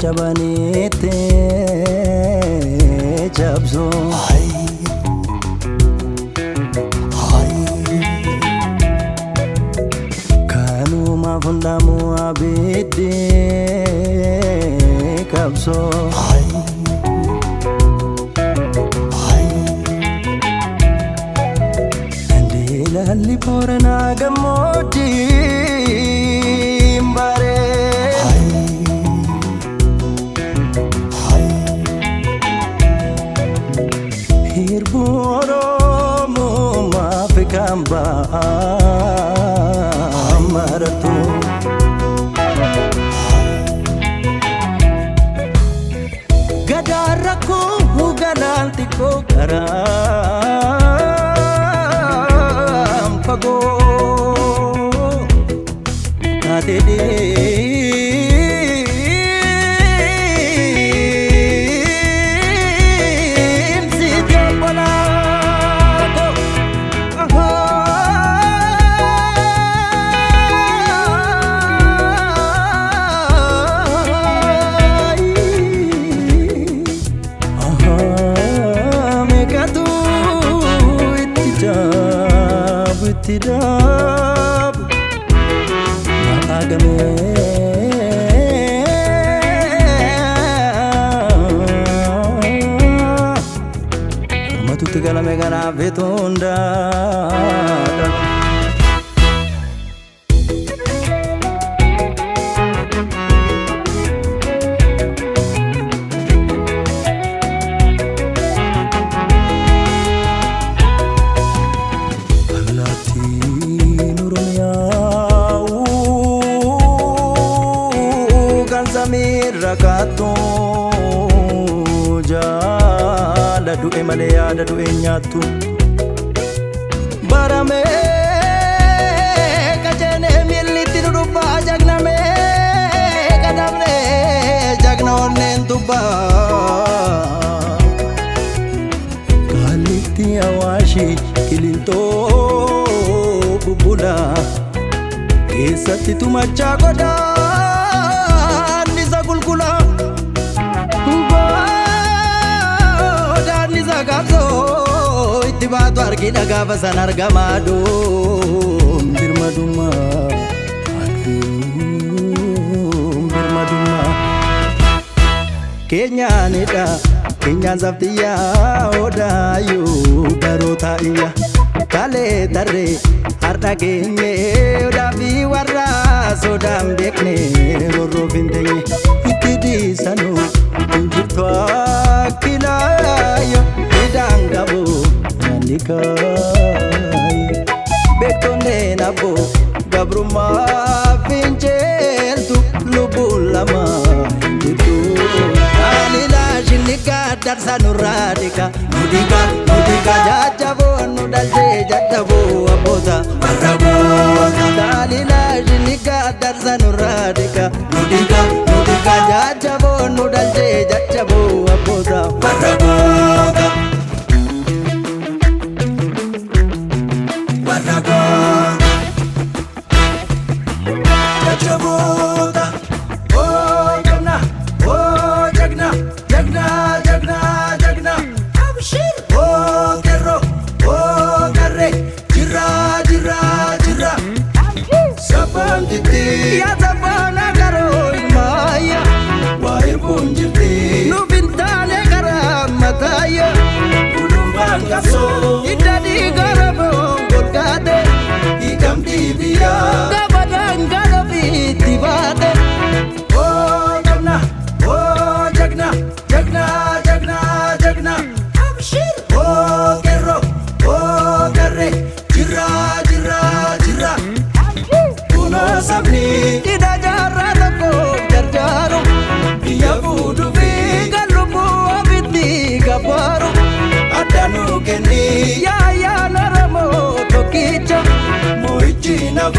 jabanete jabzo kanu mafundamu abide kabso ndilali porana gamoti mbare hirboro mo mafikamba maratu gadaraku muganantiko karam pago adede tidab matagame matu tigala megana vetunda rakato jala du emale ada du enyatu barame kajene militi du jagna me kadamne jagna onen tuba kaliti awashi kilinto bubula esati tu macha goda Itibatu argina gava sanar gamado birmaduma Kenya nida Kenya zaftiya odayu barota iya kale darre harda kenye odabi warra sodam dekne roro bindenye itidi sanu injitwa kilayo idangabo nikai betone nabo gabruma finjeltu lubulama itu alila jinika darsanuradika mudika jajabo nudalje jajabo aboda barabo alila jinika darsanuradika mudika jajabo nudalje jajabo aboda barabo Ya naramo tokicha moichi na